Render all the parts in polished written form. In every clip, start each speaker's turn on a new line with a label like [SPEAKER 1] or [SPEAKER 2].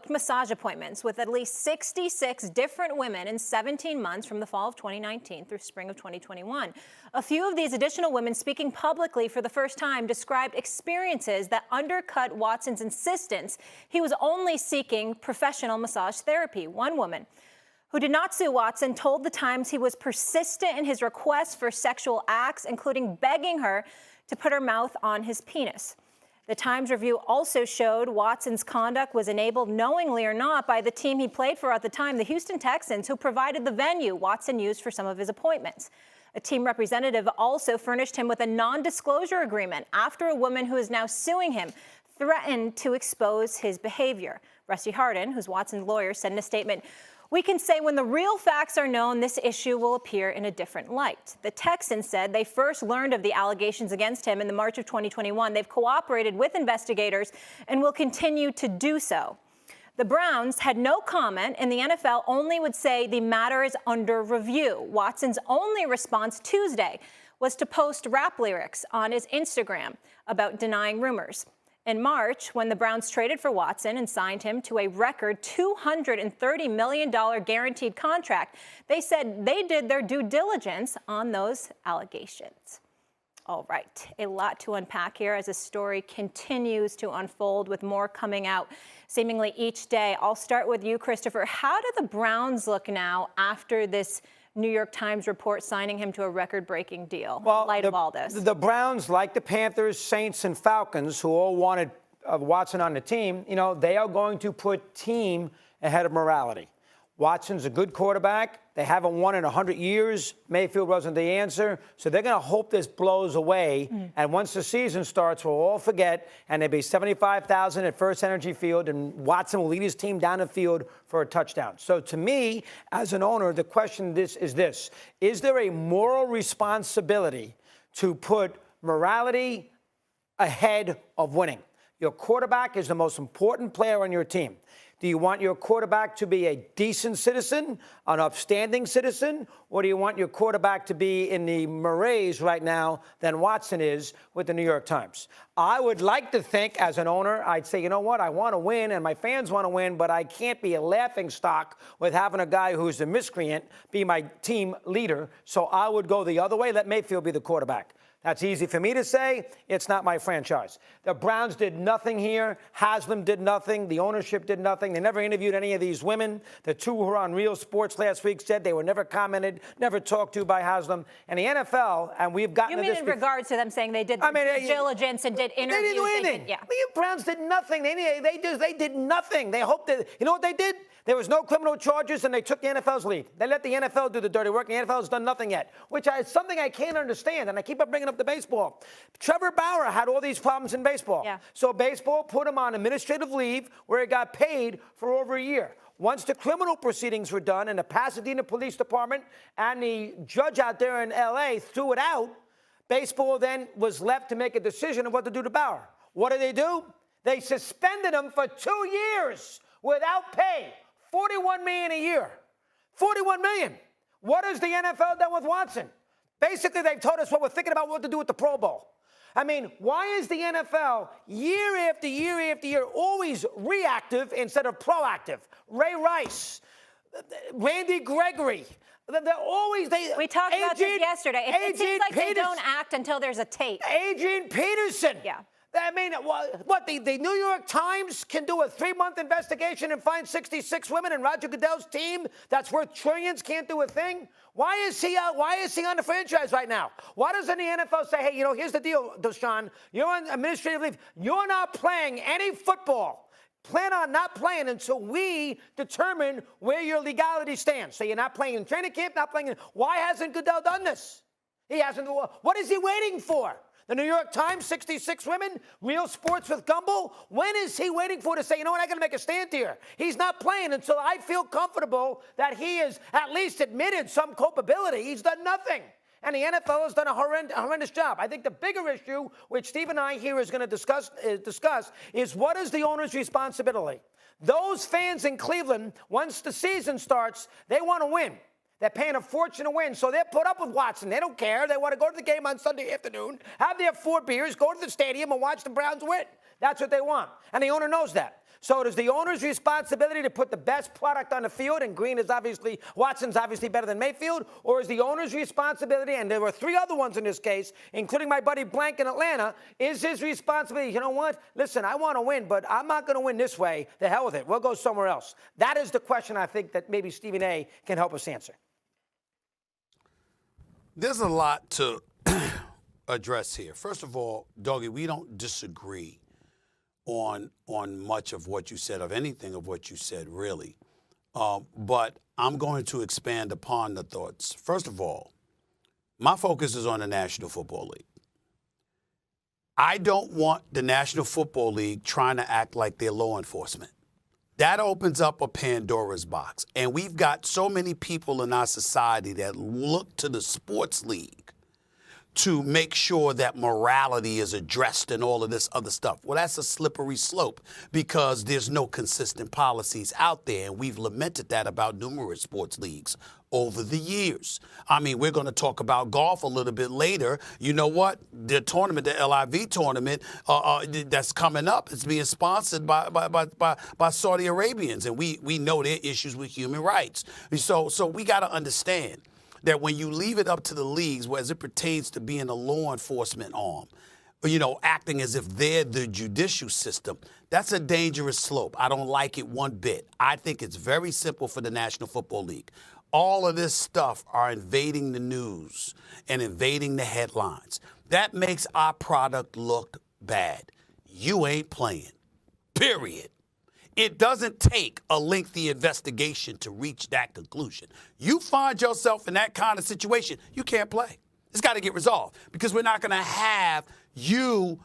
[SPEAKER 1] booked massage appointments with at least 66 different women in 17 months from the fall of 2019 through spring of 2021. A few of these additional women speaking publicly for the first time described experiences that undercut Watson's insistence he was only seeking professional massage therapy. One woman, who did not sue Watson, told The Times he was persistent in his requests for sexual acts, including begging her to put her mouth on his penis. The Times review also showed Watson's conduct was enabled knowingly or not by the team he played for at the time, the Houston Texans, who provided the venue Watson used for some of his appointments. A team representative also furnished him with a non-disclosure agreement after a woman who is now suing him threatened to expose his behavior. Rusty Hardin, who's Watson's lawyer, said in a statement, "We can say when the real facts are known, this issue will appear in a different light." The Texans said they first learned of the allegations against him in the March of 2021. They've cooperated with investigators and will continue to do so. The Browns had no comment, and the NFL only would say the matter is under review. Watson's only response Tuesday was to post rap lyrics on his Instagram about denying rumors. In March, when the Browns traded for Watson and signed him to a record $230 million guaranteed contract, they said they did their due diligence on those allegations. All right, a lot to unpack here as the story continues to unfold, with more coming out seemingly each day. I'll start with you, Christopher. How do the Browns look now after this New York Times report signing him to a record-breaking deal, in light of all this?
[SPEAKER 2] The Browns, like the Panthers, Saints, and Falcons, who all wanted Watson on the team, they are going to put team ahead of morality. Watson's a good quarterback. They haven't won in 100 years. Mayfield wasn't the answer. So they're going to hope this blows away. And once the season starts, we'll all forget, and there'll be 75,000 at First Energy Field, and Watson will lead his team down the field for a touchdown. So to me, as an owner, the question is this. Is there a moral responsibility to put morality ahead of winning? Your quarterback is the most important player on your team. Do you want your quarterback to be a decent citizen, an upstanding citizen, or do you want your quarterback to be in the mores right now than Watson is with the New York Times? I would like to think, as an owner, I'd say, you know what, I want to win and my fans want to win, but I can't be a laughingstock with having a guy who's a miscreant be my team leader. So I would go the other way, let Mayfield be the quarterback. That's easy for me to say. It's not my franchise. The Browns did nothing here. Haslam did nothing. The ownership did nothing. They never interviewed any of these women. The two who were on Real Sports last week said they were never commented, never talked to by Haslam. And the NFL, and we've gotten
[SPEAKER 1] to this. You mean in regards to them saying they did due diligence and did interviews?
[SPEAKER 2] They didn't do anything.
[SPEAKER 1] Yeah.
[SPEAKER 2] The Browns did nothing. They did nothing. They hoped that, you know what they did? There was no criminal charges, and they took the NFL's lead. They let the NFL do the dirty work, and the NFL has done nothing yet, which is something I can't understand, and I keep on bringing up the baseball. Trevor Bauer had all these problems in baseball.
[SPEAKER 1] Yeah.
[SPEAKER 2] So baseball put him on administrative leave where he got paid for over a year. Once the criminal proceedings were done and the Pasadena Police Department and the judge out there in L.A. threw it out, baseball then was left to make a decision of what to do to Bauer. What did? They suspended him for 2 years without pay. $41 million a year. $41 million. What has the NFL done with Watson? Basically, they've told us what we're thinking about what to do with the Pro Bowl. I mean, why is the NFL year after year after year always reactive instead of proactive? Ray Rice, Randy Gregory. They're always
[SPEAKER 1] we talked about this yesterday. It seems like they don't act until there's a tape.
[SPEAKER 2] Adrian Peterson.
[SPEAKER 1] Yeah.
[SPEAKER 2] I mean, what, the New York Times can do a 3-month investigation and find 66 women, and Roger Goodell's team that's worth trillions can't do a thing? Why is he on the franchise right now? Why doesn't the NFL say, hey, here's the deal, Deshaun, you're on administrative leave. You're not playing any football. Plan on not playing until we determine where your legality stands. So you're not playing in training camp, not playing in. Why hasn't Goodell done this? He hasn't. What is he waiting for? The New York Times, 66 women, Real Sports with Gumbel. When is he waiting for to say, you know what, I got to make a stand here? He's not playing until I feel comfortable that he has at least admitted some culpability. He's done nothing. And the NFL has done a horrendous job. I think the bigger issue, which Steve and I here is going to discuss, is what is the owner's responsibility? Those fans in Cleveland, once the season starts, they want to win. They're paying a fortune to win, so they're put up with Watson. They don't care. They want to go to the game on Sunday afternoon, have their 4 beers, go to the stadium, and watch the Browns win. That's what they want, and the owner knows that. So it is the owner's responsibility to put the best product on the field, and Watson's obviously better than Mayfield, or is the owner's responsibility, and there were 3 other ones in this case, including my buddy Blank in Atlanta, is his responsibility, you know what, listen, I want to win, but I'm not going to win this way. The hell with it. We'll go somewhere else. That is the question I think that maybe Stephen A. can help us answer.
[SPEAKER 3] There's a lot to address here. First of all, Doggy, we don't disagree on much of what you said, of anything of what you said, really. But I'm going to expand upon the thoughts. First of all, my focus is on the National Football League. I don't want the National Football League trying to act like they're law enforcement. That opens up a Pandora's box. And we've got so many people in our society that look to the sports league to make sure that morality is addressed and all of this other stuff. Well, that's a slippery slope because there's no consistent policies out there, and we've lamented that about numerous sports leagues over the years. I mean, we're going to talk about golf a little bit later. You know what? The tournament, the LIV tournament that's coming up, is being sponsored by Saudi Arabians, and we know their issues with human rights. So we got to understand that when you leave it up to the leagues, as it pertains to being a law enforcement arm, acting as if they're the judicial system, that's a dangerous slope. I don't like it one bit. I think it's very simple for the National Football League. All of this stuff are invading the news and invading the headlines. That makes our product look bad. You ain't playing, period. It doesn't take a lengthy investigation to reach that conclusion. You find yourself in that kind of situation, you can't play. It's got to get resolved because we're not going to have you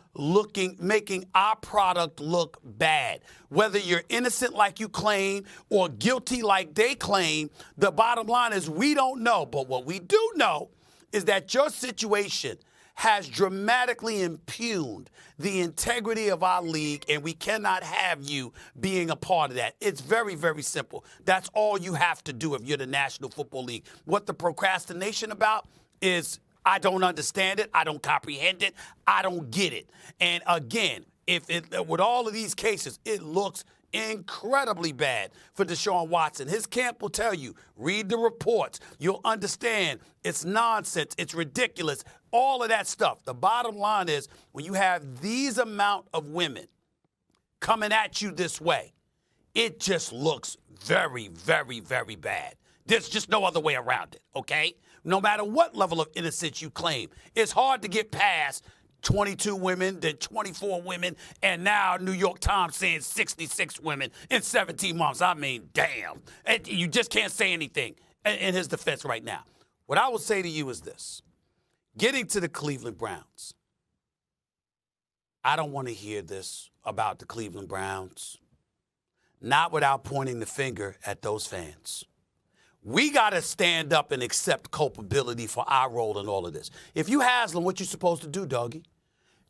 [SPEAKER 3] making our product look bad. Whether you're innocent like you claim or guilty like they claim, the bottom line is we don't know. But what we do know is that your situation has dramatically impugned the integrity of our league, and we cannot have you being a part of that. It's very, very simple. That's all you have to do if you're the National Football League. What the procrastination about is I don't understand it. I don't comprehend it. I don't get it. And again, with all of these cases, it looks incredibly bad for Deshaun Watson. His camp will tell you, read the reports. You'll understand it's nonsense. It's ridiculous. All of that stuff. The bottom line is when you have these amount of women coming at you this way, it just looks very, very, very bad. There's just no other way around it, okay? No matter what level of innocence you claim, it's hard to get past 22 women, then 24 women, and now New York Times saying 66 women in 17 months. I mean, damn. And you just can't say anything in his defense right now. What I will say to you is this. Getting to the Cleveland Browns, I don't want to hear this about the Cleveland Browns, not without pointing the finger at those fans. We got to stand up and accept culpability for our role in all of this. If you Haslam, what you supposed to do, doggy?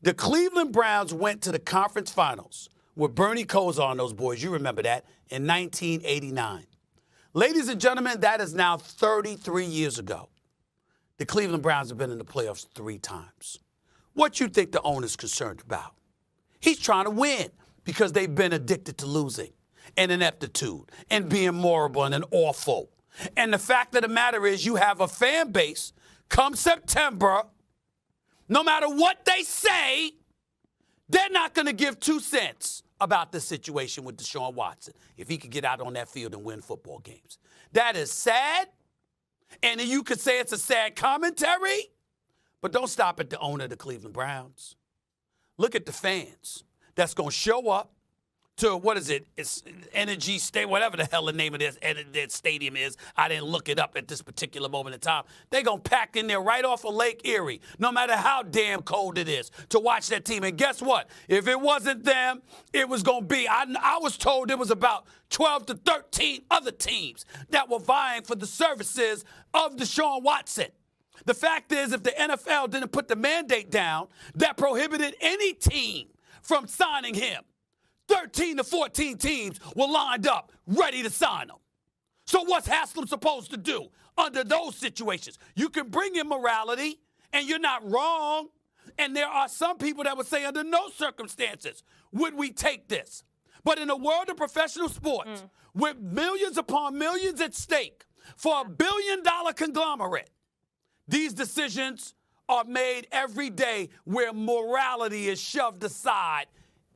[SPEAKER 3] The Cleveland Browns went to the conference finals with Bernie Kosar and those boys. You remember that in 1989. Ladies and gentlemen, that is now 33 years ago. The Cleveland Browns have been in the playoffs 3 times. What you think the owner's concerned about? He's trying to win because they've been addicted to losing and ineptitude and being horrible and awful. And the fact of the matter is you have a fan base come September, no matter what they say, they're not going to give 2 cents about the situation with Deshaun Watson if he could get out on that field and win football games. That is sad. And you could say it's a sad commentary, but don't stop at the owner of the Cleveland Browns. Look at the fans that's going to show up to, what is it? It's Energy State, whatever the hell the name of that stadium is. I didn't look it up at this particular moment in time. They're going to pack in there right off of Lake Erie, no matter how damn cold it is, to watch that team. And guess what? If it wasn't them, it was going to be. I was told there was about 12 to 13 other teams that were vying for the services of Deshaun Watson. The fact is, if the NFL didn't put the mandate down that prohibited any team from signing him, 13 to 14 teams were lined up, ready to sign him. So what's Haslam supposed to do under those situations? You can bring in morality, and you're not wrong. And there are some people that would say under no circumstances would we take this. But in a world of professional sports, with millions upon millions at stake for $1 billion conglomerate, these decisions are made every day where morality is shoved aside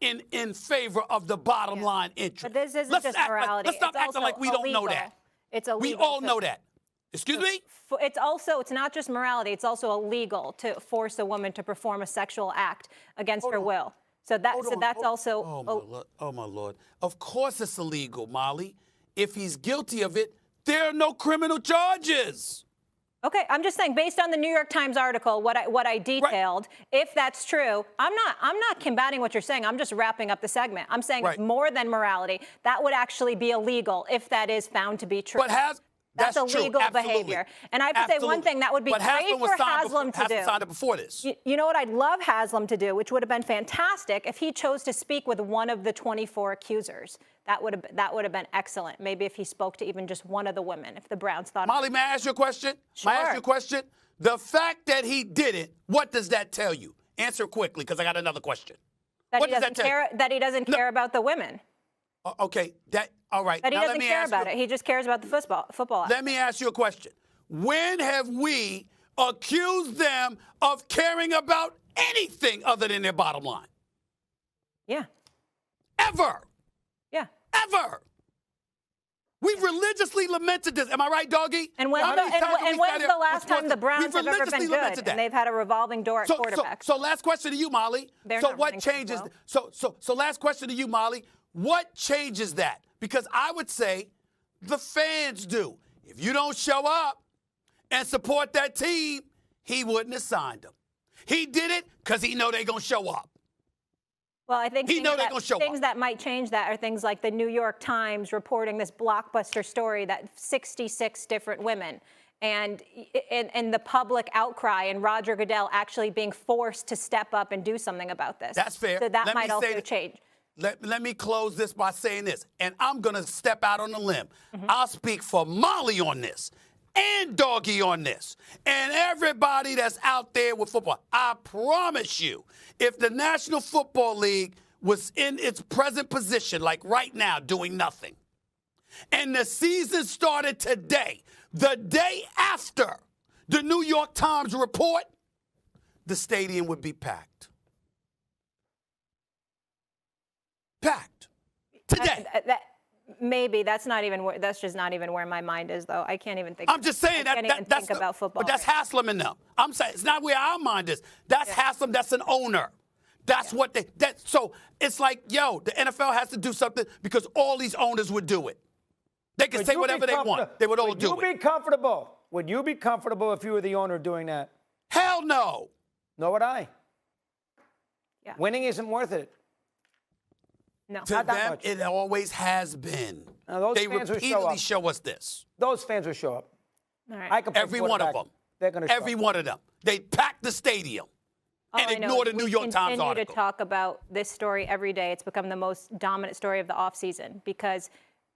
[SPEAKER 3] in favor of the bottom line interest.
[SPEAKER 1] But this isn't just morality.
[SPEAKER 3] Let's stop acting like we don't know that.
[SPEAKER 1] It's illegal.
[SPEAKER 3] We all know that. Excuse me?
[SPEAKER 1] It's not just morality. It's also illegal to force a woman to perform a sexual act against her will. So that's also.
[SPEAKER 3] Oh my Lord. Of course it's illegal, Molly. If he's guilty of it, there are no criminal charges.
[SPEAKER 1] Okay, I'm just saying, based on the New York Times article, what I detailed, if that's true, I'm not combating what you're saying. I'm just wrapping up the segment. I'm saying it's more than morality. That would actually be illegal if that is found to be true.
[SPEAKER 3] But
[SPEAKER 1] that's illegal behavior. And I have to say one thing that would be great for Haslam to do.
[SPEAKER 3] Signed it before this.
[SPEAKER 1] You know what I'd love Haslam to do, which would have been fantastic, if he chose to speak with one of the 24 accusers. That would have been excellent. Maybe if he spoke to even just one of the women, if the Browns thought.
[SPEAKER 3] Molly, may I ask you a question?
[SPEAKER 1] Sure.
[SPEAKER 3] May I ask you a question? The fact that he didn't, what does that tell you? Answer quickly, because I got another question. What does that tell you?
[SPEAKER 1] That he doesn't care about the women.
[SPEAKER 3] Okay, all right.
[SPEAKER 1] That he doesn't care about it. He just cares about the football.
[SPEAKER 3] Let me ask you a question. When have we accused them of caring about anything other than their bottom line?
[SPEAKER 1] Yeah.
[SPEAKER 3] Ever.
[SPEAKER 1] Yeah.
[SPEAKER 3] Ever. We've religiously lamented this. Am I right, Doggy?
[SPEAKER 1] And when's the last time the Browns have ever been good? And they've had a revolving door at quarterback.
[SPEAKER 3] So last question to you, Molly. So what changes? So last question to you, Molly. What changes that? Because I would say the fans do. If you don't show up and support that team, he wouldn't have signed them. He did it because he know they're going to show up.
[SPEAKER 1] Well, I think things that might change that are things like the New York Times reporting this blockbuster story that 66 different women and the public outcry and Roger Goodell actually being forced to step up and do something about this.
[SPEAKER 3] That's fair.
[SPEAKER 1] So that might also change.
[SPEAKER 3] Let me close this by saying this, and I'm going to step out on a limb. I'll speak for Molly on this and Doggy on this and everybody that's out there with football. I promise you, if the National Football League was in its present position, like right now, doing nothing, and the season started today, the day after the New York Times report, the stadium would be packed. Packed today.
[SPEAKER 1] Maybe that's just not even where my mind is, though. I can't even think.
[SPEAKER 3] I'm just saying
[SPEAKER 1] that's about football.
[SPEAKER 3] But that's Haslam in them. I'm saying it's not where our mind is. That's Haslam. That's an owner. That's what so it's like, yo, the NFL has to do something because all these owners would do it. They can say whatever they want. They would all do it.
[SPEAKER 2] Would you be comfortable? Would you be comfortable if you were the owner doing that?
[SPEAKER 3] Hell no.
[SPEAKER 2] Nor would I.
[SPEAKER 1] Yeah.
[SPEAKER 2] Winning isn't worth it.
[SPEAKER 1] No.
[SPEAKER 3] To them, it always has been. They repeatedly show us this.
[SPEAKER 2] Those fans will show up.
[SPEAKER 1] All right.
[SPEAKER 3] Every one of them.
[SPEAKER 2] They're going to show up.
[SPEAKER 3] Every one of them. They pack the stadium and ignore the New York Times article.
[SPEAKER 1] We continue to talk about this story every day. It's become the most dominant story of the offseason because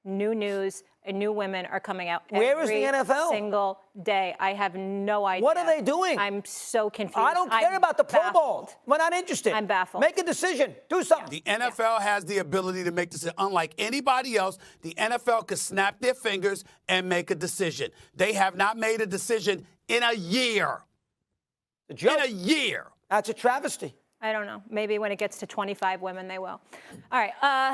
[SPEAKER 1] new news and new women are coming out
[SPEAKER 2] Where is the NFL?
[SPEAKER 1] Single day. I have no idea.
[SPEAKER 2] What are they doing?
[SPEAKER 1] I'm so confused.
[SPEAKER 2] I don't care about the Pro Bowl. We're not interested.
[SPEAKER 1] I'm baffled.
[SPEAKER 2] Make a decision. Do something.
[SPEAKER 3] The NFL has the ability to make decisions. Unlike anybody else, the NFL could snap their fingers and make a decision. They have not made a decision in a year.
[SPEAKER 2] A joke.
[SPEAKER 3] In a year.
[SPEAKER 2] That's a travesty.
[SPEAKER 1] I don't know. Maybe when it gets to 25 women, they will. All right.